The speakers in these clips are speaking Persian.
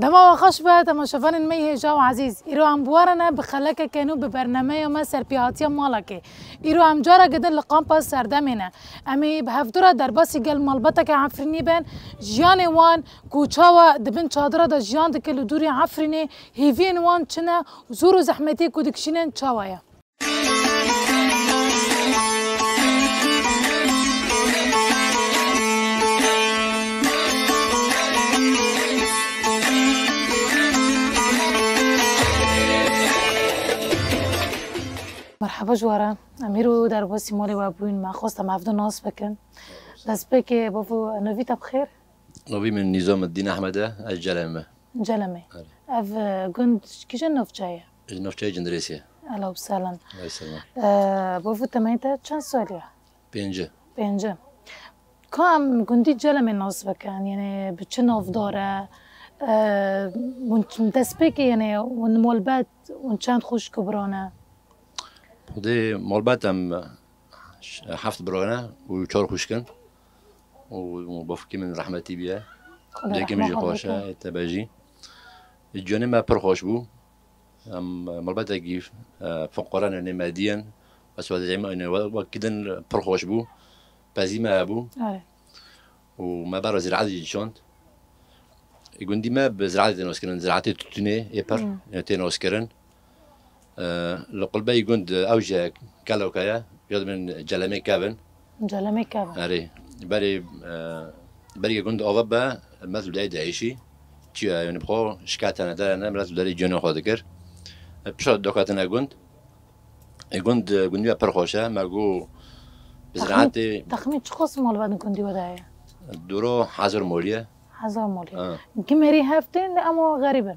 دما وخش به تماشاوان می جو عزیز ایرو هم بوارنه بخلک کنو به برنامه ما سرپیاتی مالکه ایرو هم جارا گدن لقام پاس سردمینه امی به هفدورا در باسی گل مالبتا که عفرینی بن جیان وان کوچا و دبن چادر دا جیان دکل دوری عفرینی هیوین وان چنه زور و زحمتی کودکشینن چاوایا مرحبا جوارا امیرو در باسی مالی و بوین ما خواستم هفته ناس بکن دست بکی بابو نویتا بخیر نوی من نظام الدين أحمد الجلمة جلمه اف گند کجا نفجایه نفجة جندريسية الله بسالن الله يسلمك بابو تمایتا چند سالیه بينجا پنجم کام گندی جلمه ناس بکن یعنی به چه ناف داره دست بکی یعنی اون مالبت اون چند خوش کبرانه ودي مولباتم حفظ برانا وشور خوشكن وبفكي من رحمتي بيها لكن مجي خوشة تباجي الجوني ما برخوش بو مولباتا كيف فقرانا يعني ماديا بس وهذا زعما انه وكذا برخوش بو بازي ما ابو وما برا زراعة جيشونت يقول ديما بزراعة تنوسكرن زراعة تتوني يبر تنوسكرن لقلبي يقول أوجه كلو كيا يقول من جلمي كابن جلمه کبن أري بري يقول أوبا مثل بداية عيشي تيا يعني بخو شكات أنا ده أنا مثل بداية جنو خادكر بشر دكاتنا يقول يا برخوشة مرجو بزراعتي تخمين شخص مال بعد كنتي وداية دورو حزر مولية حزر مولي كمري هافتين أما غريبا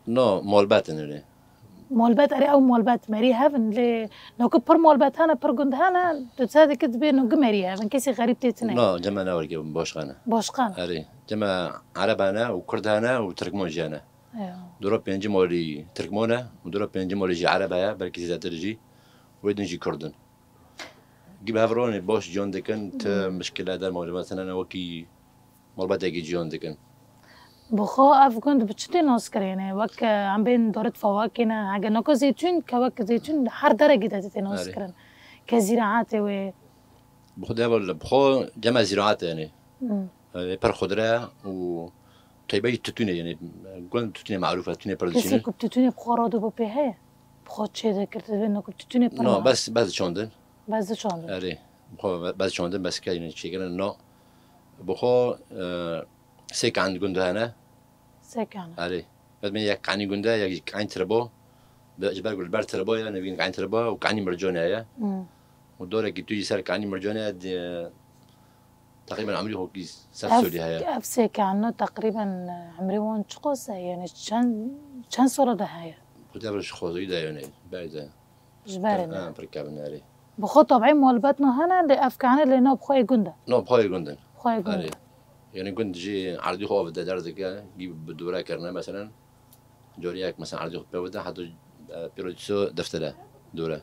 نو مولباتن يعني مالبات أري أو مالبات مري هافن لي لو كبر مالبات هنا برجند هنا تتصادق كده بينه جمري هافن كيسي غريب تيتنا نو جمع نورجي باشخانة باشقان أري جمع عربانا وكردانا وتركمون جانا أيوه دورا بينجي مولي تركمونا ودورا بينجي مولي جي عربايا بلكي زيادة ترجي ويدن جي كردن جيب هافروني باش جون دكن مشكلة دار مولي مثلا أنا وكي مالبات يجي جون دكن بخو أفغان بتشتي ناس كرينه وك عم بين دورة فواكهنا حاجة نوكو زيتون كوك زيتون هر درجة ده ناس كرن كزراعات و بخدها ولا بخو جمع زراعات يعني بر خضرة و طيبة تتونة يعني قلنا تتونة معروفة تتونة كسي بردشينة كوب تتوني بخورادو ببيها بخو تشي ذكرت بينه كوب تتوني نو بس شوندن بس شلون أري بخو بس شوندن بس كاين شيء كنا نو بخو سيك عند قندها أنا سكان أري بعد من يك عني قندا يك عين تربو بجبر قول بر تربو يا نبين عين تربو وكعني مرجونة يا ودورة كي تيجي سر كعني مرجونة تقريبا عمري هو كيس سافسولي هيا أف سكان تقريبا عمري وان شقوس يعني كان صورة ده هاي كتاب خوزي ده يعني بعد جبارنا بركبنا أري بخو طبعا مولباتنا هنا اللي أفكان اللي نو بخوي قندا نو بخوي قندن بخوي أري قندا يعني كنت جي عرضي خوف ده درزك جيب بدورة كرنا مثلا جورياك مثلا عرضي خوف بوده حتى بيرودسو دفتره دورة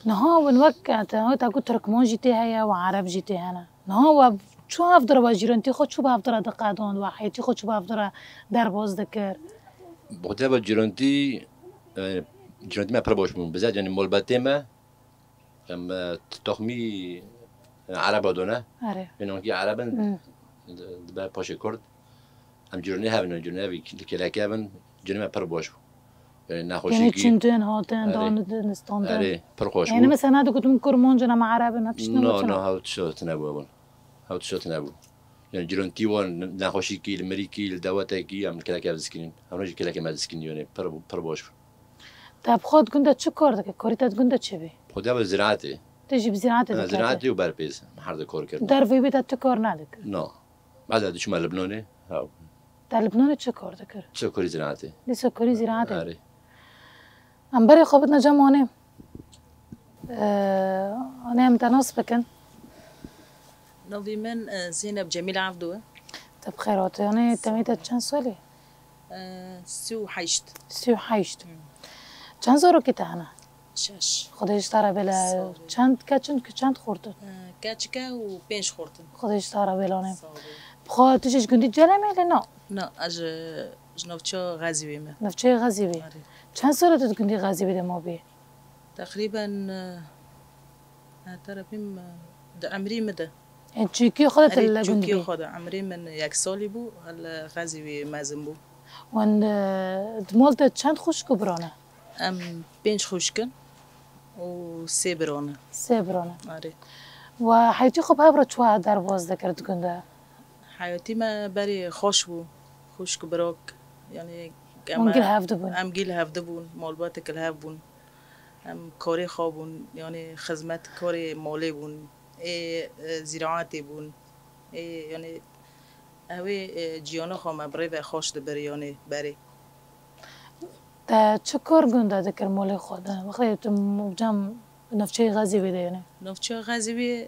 نهو ونوك هو تاكو تركمون جيتي هيا وعرب جيتي هنا نهو شو هفدر واجيرنتي خود شو بهفدر دقادون وحيتي خود شو بهفدر دربوز ذكر بخدها جيرانتي جيرانتي ما بربوش من بزاد يعني مولباتي ما تخمي عرب دونا عرب لأنه كي عربا دبا باشي كرد هم جيراني هافن جيراني كلا كابن جيراني ما بربوش يعني ناخوشي يعني كي تشنتين هاتين دون نستاندن أري برخوش يعني مثلا هذا كنت من كرمون جنا مع عرب نفس نو نو هاو تشو تنابو أبون هاو تشو تنابو يعني جيرانتي وان ناخوشي كي المريكي الدواتا كي هم كلا كابن سكين هم نجي كلا كابن سكين يعني بربوش طب خود كنت تشو كردك كوريتات كنت تشبي خدها زراعتي تجي بزراعة أنا زراعتي وبربيز محرد كور كرنا در في بيت تكور نادك نو بعد هذا شو مال لبناني هاو در لبنان تشو كردك شو كوري زراعتي دي سكوري زراعة أري ام بري خوبتنا جمعوني أنا متناس بكن نوفي من زينب جميل عبدو طب خيراتي أنا تميت كان سولي سو حيشت سيو حيشت كان زورو كتا أنا شاش خودش ترى بلا چند كچند خورد كاتشكا وبينش خورتن خودش ترى بلا نه بخواد تجيش كنتي جلمي لنا نا اج نوچا غزوی من نفچه غزیبی آره. چند سال تو گندی غزیبی ده ما بی تقریبا طرفیم در عمری مده چیکی خودت آره اللي جوکی بی خود عمری من یک سالی بو غزوی مزم بو وان دمالت چند خوش کبرانه ام 5 خوشکن و 3 برانه سه برانه آره و حیاتی خب هبرا چوه درواز دکرد گنده حیاتی ما بری خوش بو خوش براک یعنی منگل هفته بون ام گیل هفته بون مالبات کل هف بون ام کاری خوابون یعنی خدمت کاری مالی بون ای زراعتی بون ای یعنی اوی جیانا خواهم بری و خوش دبری یعنی بری تا چه کار گنده دکر مالی خوده وقتی تو جم نفچه غزیبی ده یعنی نوچه غزوی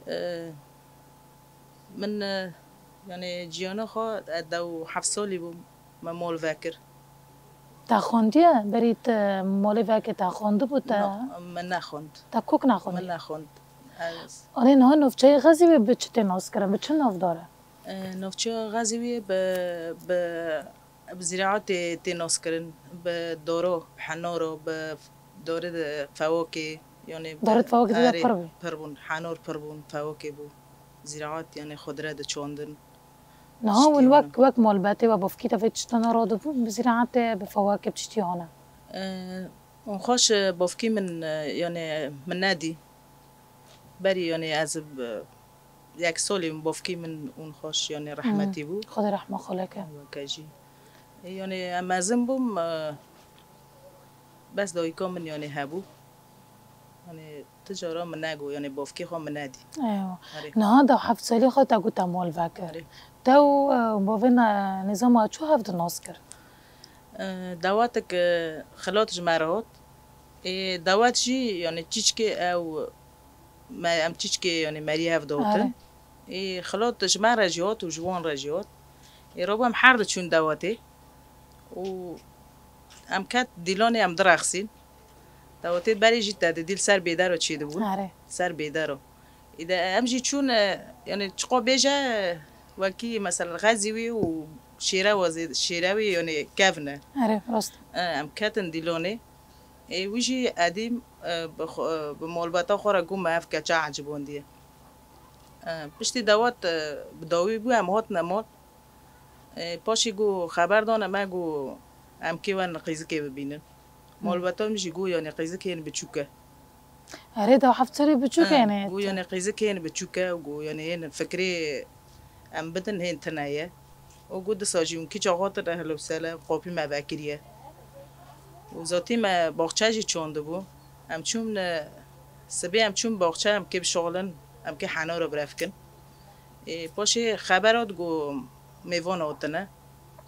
من یعنی جیانا خوا دو 7 سالی بوم من مال وکر تا خوندیه برید مالی وکی تا خونده بود تا نه من نخوند تا کوک من نخوندی نخوند آره نه نفچه غزیبی به چه تناس کرن به چه ناف داره نوچه غزوی به زراعت تناس کرن به دارو حنارو به داره فواکه یعنی دارد فواکه دیده آره، پر بی پربون حنار پربون فواکه بو زراعت یعنی خضره چاندن نه ون اشتیانه. وک مالباتی و بفکی تا فیت چتنا راده بود بزراعت بفواکه بچتی هانه اون خوش بافکی من یعنی من ندی بری یعنی از یک سالی بافکی من اون خوش یعنی رحمتی بو خدا رحمه خالکه کجی یعنی امازم بوم بس دایکا من یعنی هبو یعنی تجارا من نگو یعنی بافکی خوا من ندی ایوه آره. نه دا 7 سالی خود تا گوتا مال وکر آره. تو باوین نظام چو هفت ناس کرد دواتك خلات جمرات دوات جي يعني تشكي او ما ام تشكي يعني مري هف دوتن خلات جمع رجيات وجوان رجيات ربما حرد چون دواتي و ام كات ديلاني ام درخسين دواتي بري جيت ديل سر بيدارو چيده بود آره سر بيدارو اذا ام جي چون يعني چقو بيجا وكي مثلا غزيوي و شيراوي يعني كافنه آره راست ام کتن دیلونه ویجی ادیم به مالباتا خورا گم اف کچا عجبوندیه پشتی دوات بداوی بو ام هات نمال پاشی گو خبر دانه ما گو ام کیوان قیزه که ببینن مالباتا میشی گو یعنی قیزه که این بچوکه آره دا 7 سالی بچو کنه گو یعنی قیزه که این بچوکه گو یعنی این فکری ام بدن هین تنایه و گو دساجی اون کی چاقات رهلو ساله قاپی مبکریه و ذاتی ما باغچه جی چونده بو ام چون سبی ام چون باغچه ام که بشغلن ام که حنا رو برفکن پاشه خبرات گو میوان آتنه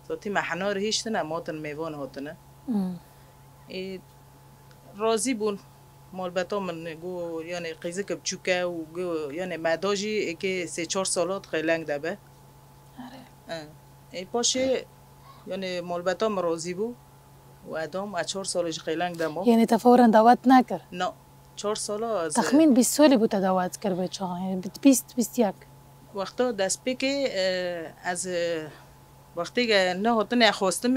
ذاتی ما حنا رو هیشتن ماتن میوان آتنه راضی بون مالبتا من گو یعنی قیزه که بچوکه و گو یعنی مداجی که 3-4 سالات خیلنگ دبه پاشه یعنی مالبتا من راضی بو و ادام 4 سالش خیلنگ دمو یعنی تفورا دعوت نکر نه 4 ساله از تخمین 20 سالی بود دعوت کرد به چه یعنی 20 21 وقتا دست که از وقتی که نه هاتن خواستم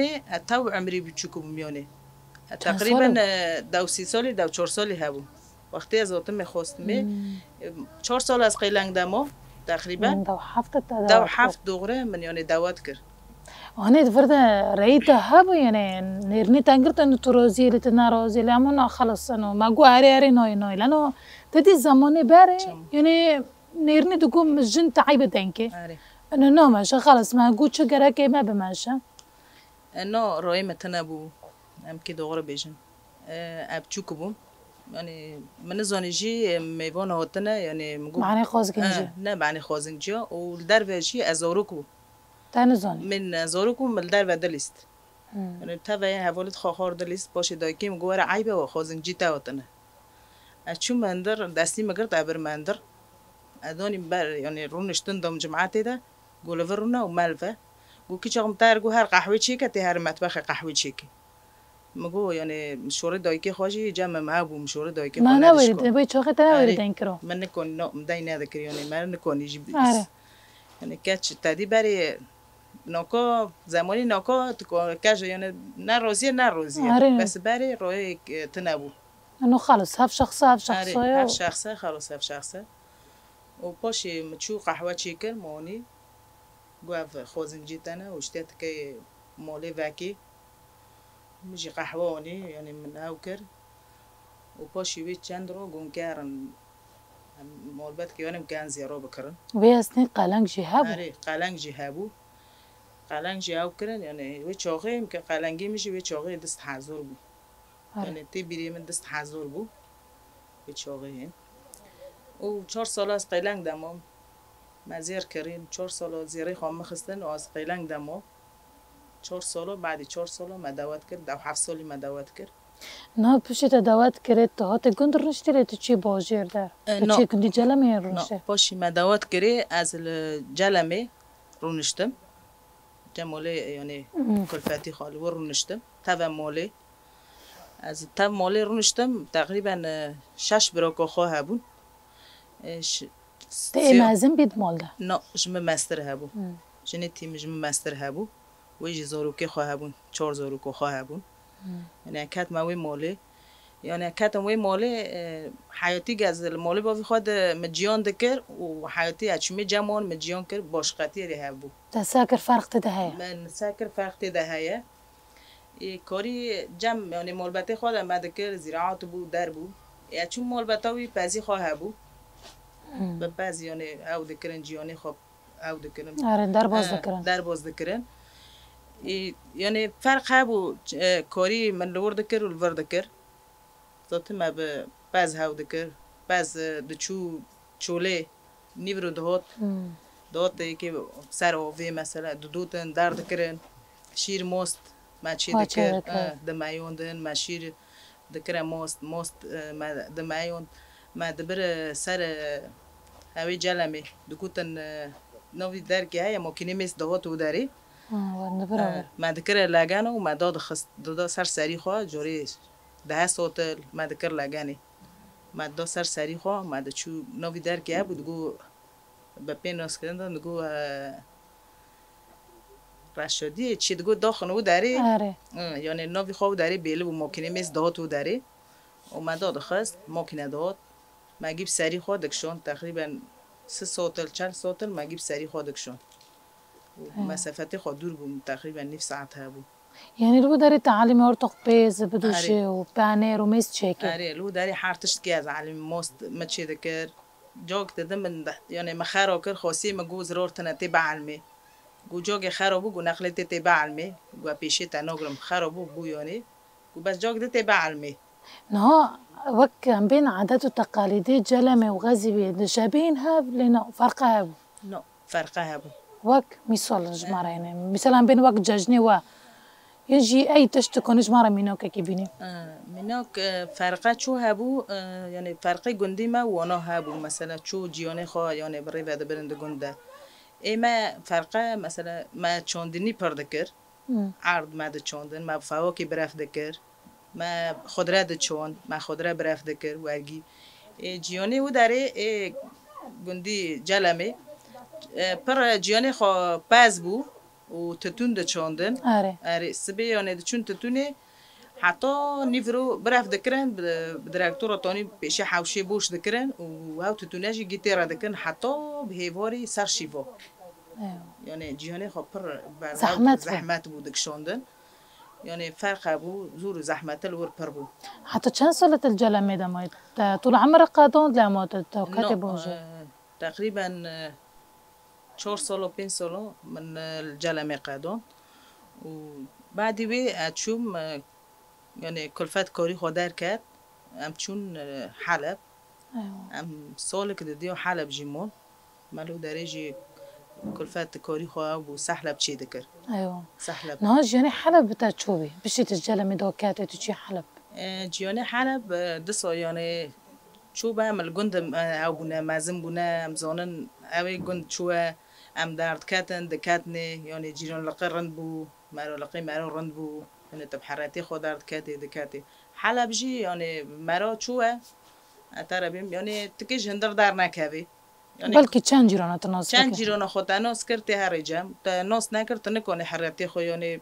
تو عمری بچوکو میونه تقریبا 2 سالی 4 سالی هبو وقتی از هاتن خواستم 4 سال از خیلنگ دمو تقریبا 7 دوره من یعنی دعوت کرد آنه فرد رأيت هابو يعني نيرني تنقرت إنه تروزي لتناروزي لأمونا خلص إنه ما جو أري نوي لأنه تدي الزمان باري يعني نيرني تقوم الجن تعيب دينكي إنه نو ماشى خلص ما جو شو كراكي ما بماشى إنه رأي متنابو أم كده غرب بيجن أبتشوكبو يعني من زانيجي ميفون هاتنا يعني معني خازنجي نه معني خازنجي والدرفجي أزاروكو من زاروكو من در و دلیست یعنی تا و حوالت خواهر دلیست باشه دایکی مگوار عیبه و خازنجی تاوتنه چون مندر دستی مگرد عبر مندر ادانی بر یعنی رونشتن دم جماعتی ده گولور رونا و ملفه گو کی چاقم تر گو هر قهوه چی که هر مطبخ قهوه چی که مگو یعنی مشوره دایکی خواهی جمع معبو مشوره دایکی ما نورید بای چاقه تا نورید این کرو من نکن نه مدای نده کری یعنی من نکنی جی بیس یعنی کچ تدی بری ناکا زمانی ناکا تو کاش یعنی نه روزیه بس بری روی تنبو انه خلص هف شخصه هف شخصه خلاص هف شخصه و پاشی مچو قهوه چیکر مانی گوف خوزن جیتنه و اشتیت که مالی وکی میجی قهوه آنی یعنی من او کر و پاشی وی چند رو گم کردن مالبت که یعنی کن زیارا بکرن وی اصنی قلنگ جهابو قلنگ جهابو قلنگ جهاب کرن یعنی وی چاقه که قلنگی میشه وی چاقه دست حضور بود یعنی تی بیری من دست حضور بود وی چاقه هن و 4 سال از قلنگ دمام مزیر کردیم 4 سال زیره خام مخستن و از قلنگ دمام 4 سال بعد 4 سال مداوت کرد 7 سالی مداوت کرد نه پشت دعوت کرد تا هات گند رشته لی تو چی باجر در تو چی گندی جلمه رونشته پاشی مداوت کرد از جلمه رونشتم جماله یعنی کلفتی خالی و رونشتم تا ماله از تا ماله رونشتم تقریبا 6 براکا خواه هبون تی مازن بید مال ده نه جمع مستر هبو جنی تیم جمع مستر هبو ویجی زاروکی خواه هبون 4 زاروکو خواه هبون یعنی اکت موی ماله یعنی اکت موی ماله حیاتی گز ماله باوی خود مجیان دکر و حیاتی اچمی جمان مجیان کر باشقتی ری هبو تساکر فرق تدهیه من ساکر فرق تدهیه کاری جمع یعنی مالبته خود مدکر زراعت بو در بو چون مالبتاوی پزی خواه هبو به بعضی یعنی او دکرن جیانی خوب او دکرن آره در باز دکرن یعنی فرق هبو کاری من لور دکر و لور دکر ذات ما به بعض هاو دکر بعض دچو چوله نیورو دهات که سر آوی مثلا دودن در دکرن شیر ماست ما چی دکر دمایون دن ما شیر دکر ماست ما دمایون ما دبر سر هاوی جلمه دکوتن نوی در که های ممکنه میست دهات و داری ما دکر لگانه و ما داد سر سری خواه جوری 10 ساعت ما دکر لگانه ما داد سر سری خواه ما دچو نوی در که بود گو به پیناس کردن دگو رشادی چی دگو داخل داری یعنی نوی خواه داری بیلو ممکنه میست دهات و داری و ما داد خست ممکنه داد ما گیب سری خواه دکشون تقریبا 3 ساعت 4 ساعت ما گیب سری خواه دکشون مسافت خود دور بود تقریبا نصف ساعت ها بود یعنی لو داری تعلیم ارتق بیز بدوشه و پنیر و میز چیکه آره لو داری حرتش که از علم ماست ما چی دکر جاک دادم من یعنی مخارا کر خاصی مگو ضرور تنتی بعلمه گو جاک خرابو گو نقلت تی بعلمه گو پیشی تناگرم خرابو گو یعنی گو بس جاک دتی بعلمه نه وك بين عادات وتقاليد جلمه وغزبي شابينها لنا فرقها لا فرقها وك مثال جمارة يعني مثلا بين وك ججني و يجي أي تشتكون جمارة منوك كيبيني منوك فرقة شو هبو يعني فرقة جندي ما وانا هبو مثلا شو جيوني خا يعني بري بعد برند جنده اما فرقة مثلا ما چاندني پردكر عرض ما ده چاندن ما فواكه برف دكر ما خضره ده چون ما خضره برف دكر ورگي جيوني و داره گندي جلمه پر جیانی خو پاز بو و تتون ده چاندن آره سبی یعنی چون تتونه حتی نیفرو برف دکرن بدرکتور تانی پیش حوشی بوش دکرن و هاو تتونه‌جی گیتار دکرن حتی به هیواری سر شیوا یعنی جیانی خو پر زحمت بود دکشاندن یعنی فرق بو زور زحمت الور پر بو حتی چند سالت الجلمه دماید طول عمرك قادون لما تكاتب تقریبا 4 سال و 5 سال من الجلمه قادون و بعدی بی اتشوم یعنی کلفت کاری خودر کرد ام چون حلب ام سال که دیو حلب جیمون مالو درجه کلفت کاری خواه و سحلب چی دکر سحلب نهاج یعنی حلب بتاچوبی بشیت الجلمه دوکات تچی حلب جیانی حلب دسا یعنی چوب عمل گند او بونه مازن بونه ام زانن اوی گند چوه ام درد کتن دکتنه یعنی جیران لقی رند بو مرا لقی مرا رند بو یعنی تب حراتی خود درد کتی دکتی حلب جی یعنی مرا چوه اتربیم یعنی تکیش هندر در نکوی بلکه چند جیرانه تناس چند جیرانه خود تناس کرد هر جام تناس نکرد تنکنه حرکتی خو یعنی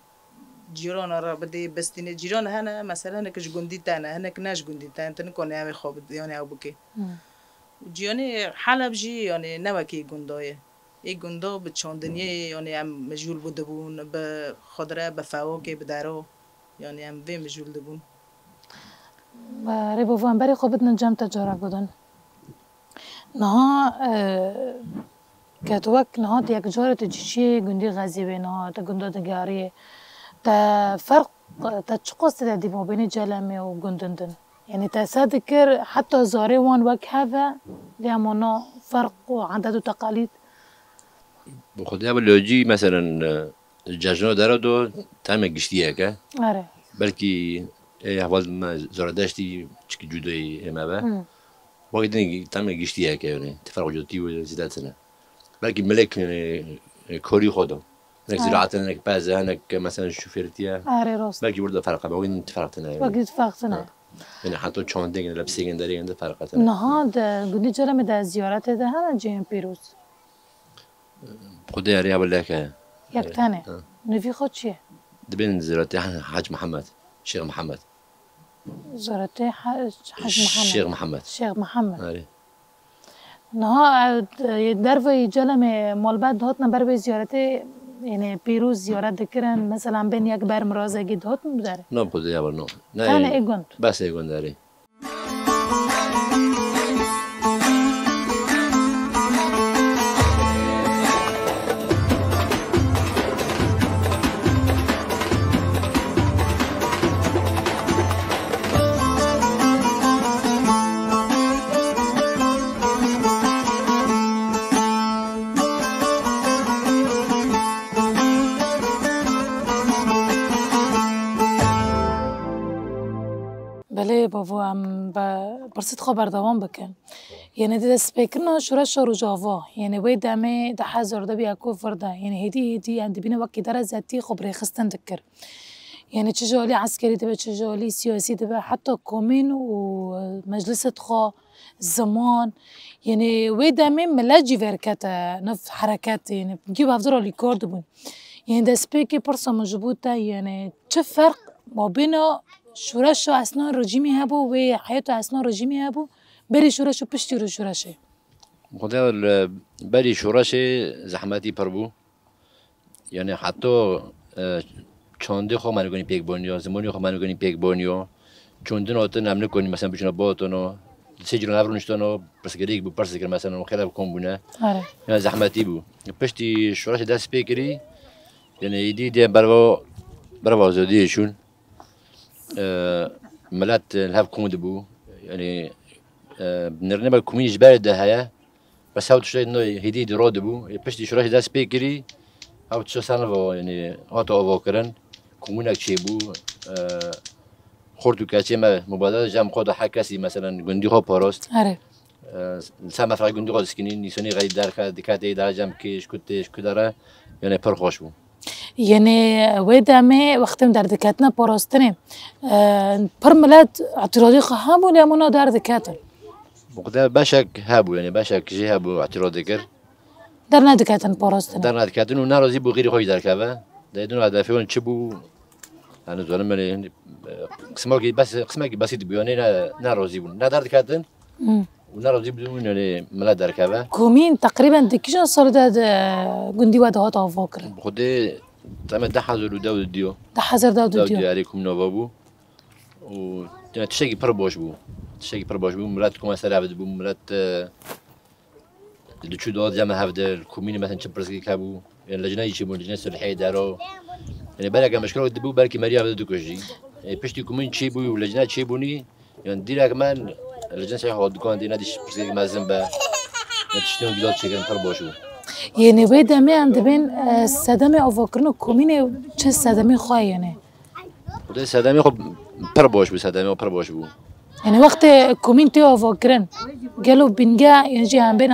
جیران را بده بستین جیران هنه مثلا نکش گندی تنه هنک نش گندی تنه تنکنه همه خواب یعنی او بکی جیانی حلب جی یعنی نوکی گندایه یک گندا به چاندنیه یعنی هم مجهول بوده بون به خضره به فواکه به درو یعنی هم وی مجهول بون ری بوفان بری خوبت نجام تجارت بودن نه کتوک نه یک جاره تجشی گندی غزیبه نه تا گندا دگاریه تا فرق تا چقص تا ما بین جلمه و گندندن يعني تذكر حتى زاري وان وك هذا ليامونا فرق وعادات وتقاليد بخدها باللوجي مثلا الجاجنا دارو تعمل قشتيها كا آره بلكي احوال ما زرداشتي تشكي جودي ما با وقت تعمل قشتيها كا يعني تفرق جوتي وزيادات سنة بلكي ملك كوري خودم هناك زراعة هناك بازة هناك مثلا شوفيرتيا آره راست بلكي برضه فرق بقى وين تفرقتنا وقت فرقتنا يعني حتى چاندنگ لبسیگن داری انده فرقت نه ده گودی جرم ده زیارت ده هم جیم پیروز خدا یاری اوله که یک تنه نوی خود چیه دبین زیارت حاج محمد شیخ محمد زیارت حاج محمد شیخ محمد آره نه در جلم مالبات دهات نبر به زیارت يعني بيروز زيارات ذكرن مثلا بين يك بار مرازة جد هات مداره نعم خذ يا برنو كان إيجون بس إيجون داري بابا ام برسيت خبر دوام بكن يعني ده سبيكرنا شورش رجاوا يعني ويد امي ده حزر ده بياكو فردا يعني هدي عند بينا وقت درس ذاتي خبري خستن ذكر يعني تشجولي عسكري تبع تشجولي سياسي تبع حتى كومين ومجلس خا زمان يعني ويد امي ملاجي فيركاتا نف حركات يعني نجيب افضل ريكورد بون يعني ده سبيكي برصة مجبوطة يعني شو فرق ما بينه شورش اثناء الرجيمي هبو وحياته اثناء الرجيمي هبو بري شورش وبشتي شورش خدا بري شورش زحمتي بربو يعني حتى چانده خو منو کنی پیک بونیو زمانی خو منو کنی پیک بونیو چوندن آتن نمونه کنی مثلا بچنا باتونو سجرن افرونشتونو پرسگریک بو پرسگر مثلا خیلی بکن بونه يعني زحمتي بو بشتي شورش دست پیکری يعني يدي بروا زوديشون ملات الهاف كومود بو يعني بنرنبا الكومين جبال ده هيا بس هاو تشتري انه هدي رود بو بشتي شراش ده سبيكري هاو تشتري سالفا يعني هاتو اوفاكرن كومونك شي بو خورتو كاتشي ما مبادرة جام خود حكاسي مثلا جندي خو باروست اره سام فرق جندي خو سكنين نيسوني غادي دار دكاتي دار جام كيش كنتش كداره يعني پر خوش بو يعني ويدامي وقتم در دكاتنا باراستني برملات اعتراضي خهابو ليمونا در دكاتن بقدا باشك هابو يعني باشك جي هابو اعتراضي كر درنا دكاتن باراستني درنا دكاتن ونارازي بو غير خوش دركابه دايدون هدفون تشبو انا زعلان يعني قسمك بسيط بيوني نارازي بون لا در دكاتن ونارازي بدون يعني ملا دركابه كومين تقريبا دكيشن صار ده جندي ودهات افاكر بخدي تمام ده حذر داود ديو ده حذر داود ديو عليكم نوابو و تشيكي بربوش بو ملاتكم مثلا بو ملات اللي شو داد جمع هفده الكومين مثلا تشبرسكي كابو يعني لجنة يشبون لجنة صلحية دارو يعني بالك مشكلة دبو بالك مريا بده كوجي يعني بيشتي كومين تشيبو ولجنة تشيبوني يعني ديرا كمان لجنة صحيح ودكان دينا ديش برسكي مازن با نتشتون جداد شكل بربوشو يعني بيدا ما عند بين السدامي أفكرنا كومينة شو السدامي خاي يعني وده السدامي خب بربوش بسدامي وبربوش بو يعني وقت كومين تيو أفكرن قالوا بنجا يجي عن بين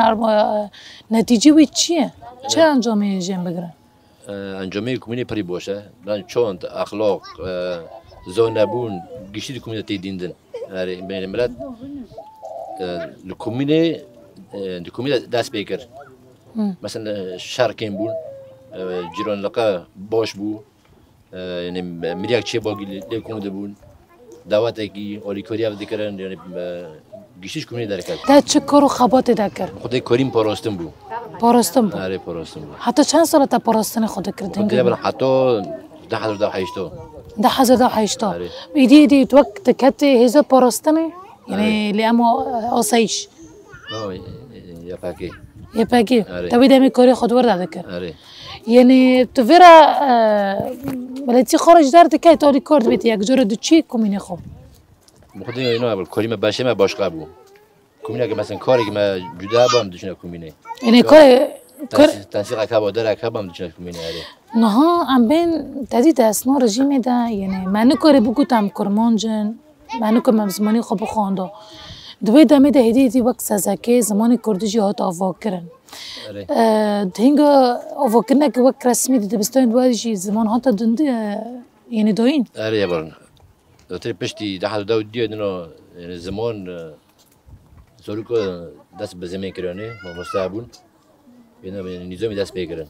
نتيجة ويتشيه شو أنجامي يجي بقرن أنجامي كومينة بربوشة لان شون أخلاق زونابون قشيد كومينة تيديندن يعني بين الملات الكومينة دكوميدا داس بيكر مثلا شهر كين بون جيران لقى باش بو يعني مريك شيء باقي ليكون دبون دعواتكي أولي كوريا ذكرن يعني گیشتیش کومی داره کرد. تا چه کار و خباتی داره کرد؟ خودی کاریم پاراستن بود. پاراستن بود. آره پاراستن بود. حتی چند سال تا پاراستن خود کردین؟ خودی بله حتی 10,008. 10,008. ایدی تو وقت کتی هزار پاراستنه؟ یعنی لیامو آسایش. یا پاکی. یا پاکی. تا بیدم کاری خود ورده کرد. آره. یعنی تو ویرا ولی خارج داره که تالی کارد بیتی یک جور دو چی کومینه خوب. خودی اینا اول کاری ما باشه ما باش قبول. کومینه که مثلا کاری که ما جدا بام دوشنه کومینه. یعنی کار تنسیق اکبر داره اکبر دوشنه کومینه آره. نه ام بین تدید اسنا رژیم ده یعنی من کاری بگو تام کرمانجن من کم زمانی خوب خونده. دوی دمی ده هدیتی وقت سازکه زمانی کردیجی هات آواکرن. دهینگا آواکرنه که وقت رسمی دیده بستان دوادیشی زمان هات دنده یعنی داین. آره یبارن. دکتر پشتی 10 دیو دنو زمان زوری که دست به زمین کرانه ما مستعبون یعنی نظامی دست بگیرن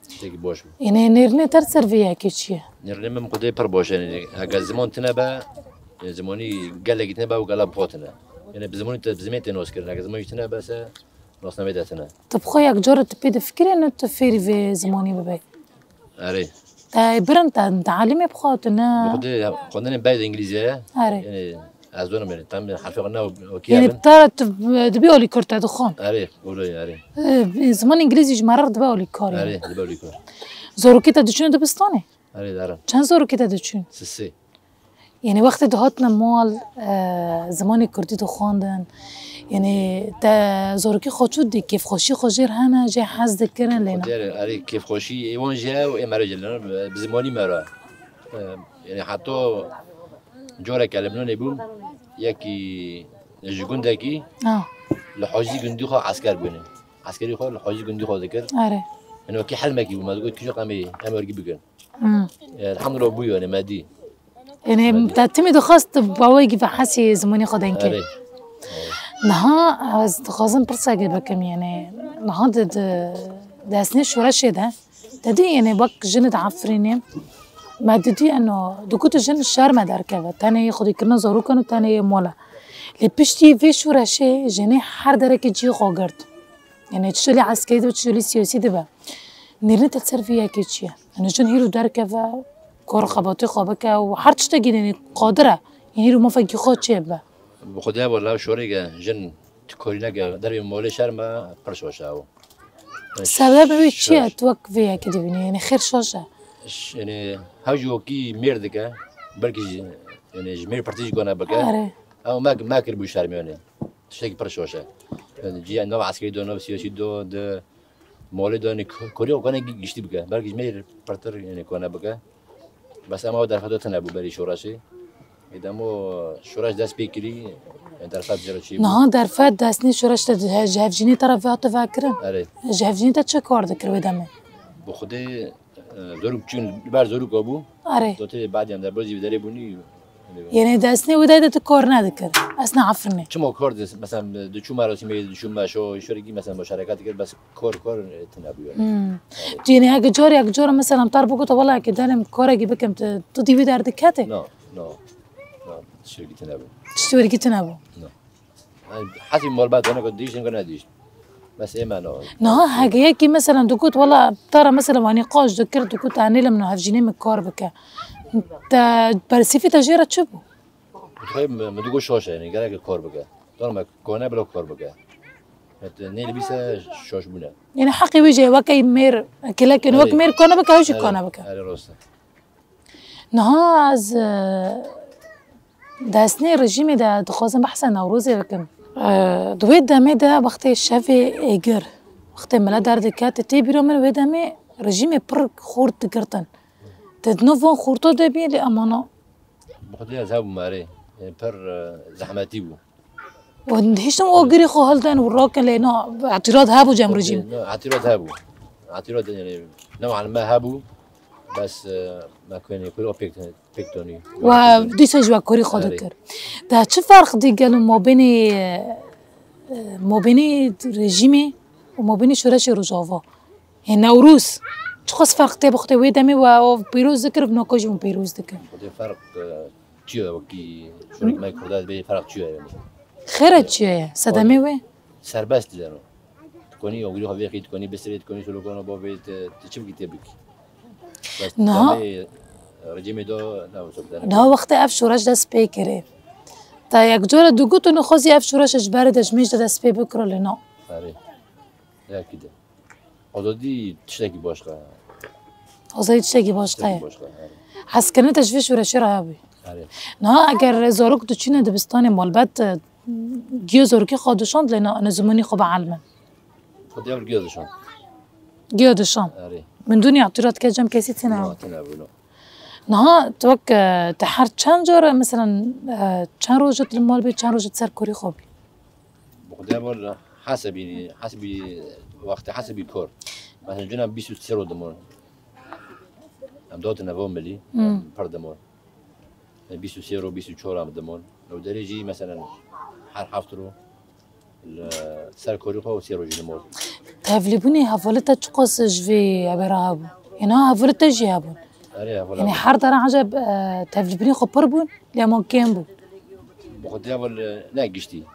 چیزی باشه یعنی نرنه تر سرویه که چیه؟ نرنه من خودی پر باشه یعنی اگر زمان تنه با زمانی گله تنه با و گله بخاطنه یعنی به زمانی زمین تناس کردن اگر زمانی تنه بس ناس نمیده تنه طب خو یک جور تبید فکری نه تفیری و زمانی ببی آره برن تعلیمی بخاطنه خودن باید انگلیسیه آره یعنی از دونم میره تام حرف قلنا وكيف يعني بتعرف دبيولي كرت دخان آره قولي آره زمان انجليزي مرر دبيولي كار آره دبيولي كار زوروكيتا دچون دبستانه آره دارم چند زوروكيتا دچون سه يعني وقت دهاتنا مال زمانی کردی دخاندن يعني تا زوروكي خوشود دی کیف خوشی خوشیر هنه جای حز دکرن لینا آره کیف خوشی ایوان جا و امرا جلنا بزمانی مرا يعني حتی جورا كلمنا نبوم يكي جوجون داكي لحاجي جندي خو عسكر بونه عسكري خو لحاجي جندي خو ذكر اره انه كي حل ماكي وما تقول كيشو قامي امرجي بكن الحمد لله ابويا انا مادي يعني تعتمد خاص بواجي بحسي زماني خدين كده نها خازن برساجي بكم يعني نها ده سنه شورش ده تدي يعني بق جند عفرينه ما ددي انه دكتور جن الشهر ما دار كذا تاني خدي كنا زارو كانوا تاني مولا لبشتي في شورشه جني حر درك جي غوغرت يعني تشلي عسكري وتشلي سياسي دبا نيرني تتصرفيا كيتشيا انا جن هيرو دار كذا كور خباطي خابك وحر تشتاقي يعني قادره يعني رو ما فكي خود شيبه بخدها والله شوريغا جن تكورينا دربي مولي شهر ما برشوشاو السبب هو شيء توقفيها كده يعني خير شوشه يعني هاجو كي ميردك بركي يعني جميع بارتيج كنا بكا او ما كربو شارميوني تشتكي برشوشه يعني جي نوع عسكري دو نوع سياسي دو ده مولي دو كوريو كنا جشتي بكا بركي جميع بارتر يعني كنا بكا بس اما در فتره تنبو بري شوراشي اذا مو شوراش داس بيكري در فات جرچي نه در فات داسني شوراش جهفجيني طرفات فاكرن جهفجيني تا چه کار دکر بدمه بخودي زوروك چون بار زوروك ابو اره دوتي بعد هم در بازی بداري بوني يعني داسني ودايده تكور نذكر اسنا عفرني چمو کار مثلا دچو مراسم دچو ماشو شركي مثلا مشاركات كده بس كور تنابو يعني هاك جور مثلا طار بقول والله كده انا كورجي بكم تدي بدار دكاته لا شركي تنابو شركي تنابو حسب مال بعد انا قد ديش نقول نديش بس ايه ما نه هاجيكي مثلا دكوت والله ترى مثلا واني قاش ذكرت دكوت عني لما هفجيني من الكاربكه انت برسيفي تجيره تشبو طيب ما تقول شوشه يعني قالك الكاربكه طالما كونه بلا كاربكه نيل بيسا شوش بنا يعني حقي وجهي وكي مير لكن وك مير كونه بكا وش كونه بكا على راسه نه از داسني رژیم ده دخوازم بحث نوروزي بكم دوید دمه ده وقتی شفی ایگر وقتی ملا درد کات تی بیرو من وید دمه رژیم پر خورد دکرتن تدنو فون خورتو ده بی لامانه بخدي ذهب ماري پر زحمتي بو وهيش نو اجري خو هلدن وراكن لانه اعتراض هابو جام رژیم اعتراض يعني نوعا ما هابو بس ما كان يكون بيكتوني ودي سجوا كوري خدكر ده چه فرق دي قالوا ما بين مبینی رژیمی و مبینی شورش روجاوا نوروز چخص فرق تبع خطي ويدمي و بيروز ذكر بنوكوجي من بيروز ذكر فرق چیه وقتی شروع ما کرداد به فرق چیه یعنی خیرت چیه صدمه و سربست دیدن کنی اولی خوابی خیلی کنی بسرید کنی شلو کنی با بیت چی بگی تبیک نه رژیم دو نه وقت اف شورش دست پی کرد تا یک جور دوگو تو نخوزی اف شورش اجبار دشمیش دست پی بکره لنا آره یا کده آزادی تشتکی باشقه آزادی تشتکی باشقه حس کنه تشویش شورشی را هبی نه اگر زاروک تو چینه دبستان مالبت گیو زاروکی خودشاند لنا نزمانی خوب علمه خودی اول گیو دشان من دنیا اعتراض کجم کسی تناول نه توك تحر چند جور مثلا چند روزت المال بي چند روزت سركوري خوبي خودی اول حسبي وقت حسبي كور مثلا جنا 23 رو دمون هم دوت نوام ملي پر دمون 23 رو 24 هم دمون لو درجي مثلا هر هفت رو سركوري خو 3 رو دمون تفليبوني هفولتا تشقص جوي عبرابو يعني هفولتا جيابون يعني حر ترى عجب تفليبوني خو بربون لما كان بو خودی اول نگشتی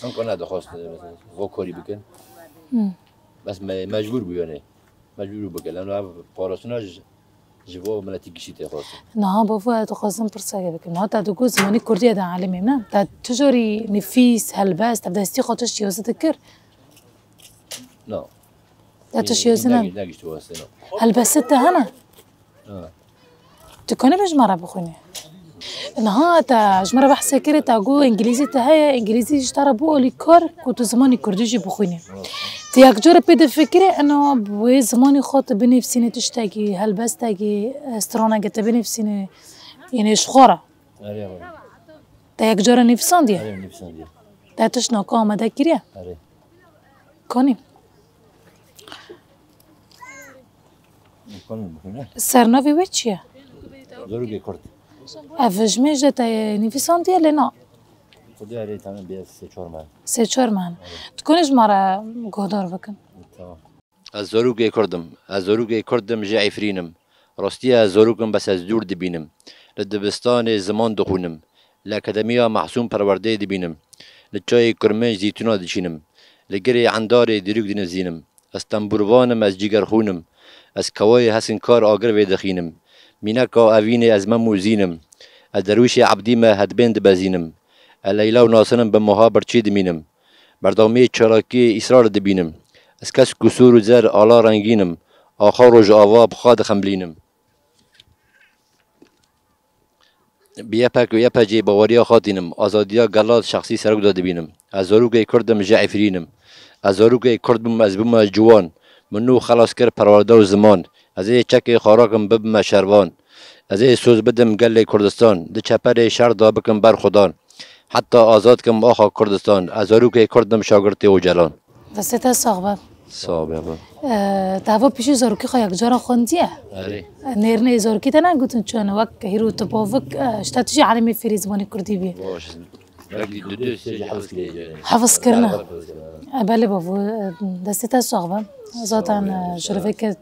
من کنه دخواست و کاری بکن بس مجبور بیانه مجبور بکن لانه پاراسوناج جواب ملتی گشیته خواست نه بابا دخواستم پرسه بکن نه تا دو زمانی کردی ده عالمی نه تا تجاری نفیس هلباس تبدا استی خاطرش چیزی تکر نه تا تشيوز نه نگشتی واسه نه هلباس هنا تكوني بجمرة بخوني نها تا جمرة بحثي كري تا جو انجليزي تهاي انجليزي اشترى بو لي كور كنت زماني كرديجي بخوني تياك جورة بيد فكري انه بوي زماني خاط بنفسيني تشتاقي هلباس تاقي استرانا قتا بنفسيني يعني شخورة تياك جورة نفسان دي تا تشنا كاما دا كريا كوني سرنافي ويتشيا زوروگی کرد افجمش تا نفسان دي لنا خودی علی تمام بیا 3-4 من تكونش مرة قدر بكن از زوروگی کردم جا عفرینم راستی از زوروگم بس از دور دبینم لدبستان زمان دخونم لأکادمیا محسوم پرورده دبینم لچای کرمنج زیتونا دچینم لگری عندار دیروگ دنزینم از تنبوروانم از جگر خونم از کوای حسن کار آگر ویدخینم مینکا اوین از من موزینم از درویش عبدی ما هدبند بزینم لیلا و ناصرم به مهابر چی دمینم بردامی چراکی اصرار دبینم از کس کسور و زر آلا رنگینم آخر و جاوا بخواد خملینم بیا پک و یا پجی باوریا خاطینم آزادیا گلاد شخصی سرک داده بینم از زاروگی کردم جعفرینم از زاروگی کردم از بوم جوان منو خلاص کرد پروردار زمان از ای چک خاراکم ببم شروان از ای سوز بدم گل کردستان ده چپر شهر دا بکم بر خدان حتی آزاد کم آخا کردستان از زاروگی کردم شاگرد و جلان دستت صاحبه صاحبه دعوا پیش زاروکی خو یک جارا خوندیه نرنه زاروکی تنها گوتن چون وقت هیرو تباوک اشتاتجی عالمی فریزمانی کردی بی حفظ کرنا بله بابا دستت صاحبه ذاتاً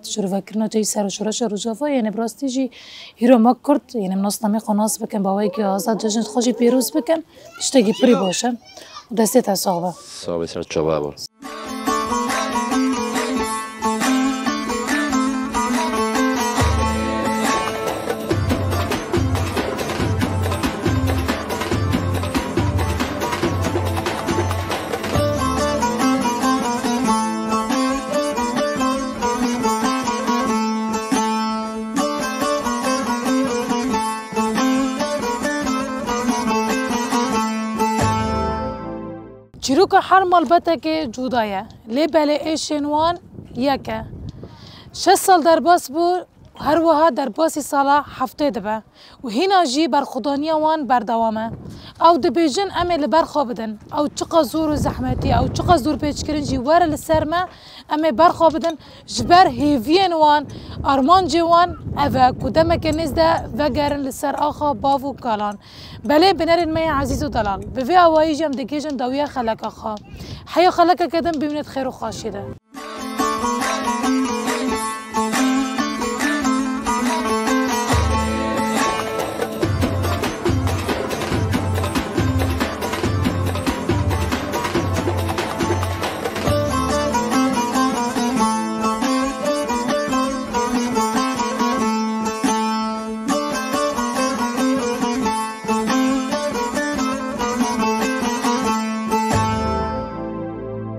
شروع کرنا توی سر و شورش روزافا یعنی براستی جی هیرو ما کرد یعنی مناسنامه خناس بکن باوی که آزاد جشن خوشی پیروز بکن اشتاقی پری باشه دستت صاحبه سر چوبه چیروک هر مالبته که جدایه لی بله ایشنوان یکه 6 سال در باس بود و هر وها در باسی سالا هفته دبه و هینا جی برخودانیا وان بردوامه او دبیجن امه لبرخوا بدن او چقا زور و زحمتی او چقا زور پیچ کرن جی وره لسر ما امه برخوا بدن جبر هیوین وان ارمان جوان اوه کدامه کنیز ده وگرن لسر آخا باو و کالان بله بنرین می عزیز و دلال به وی اوایی جم دکیجن داویه خلق آخا حیا خلق کدن ببینید خیر و خاشیده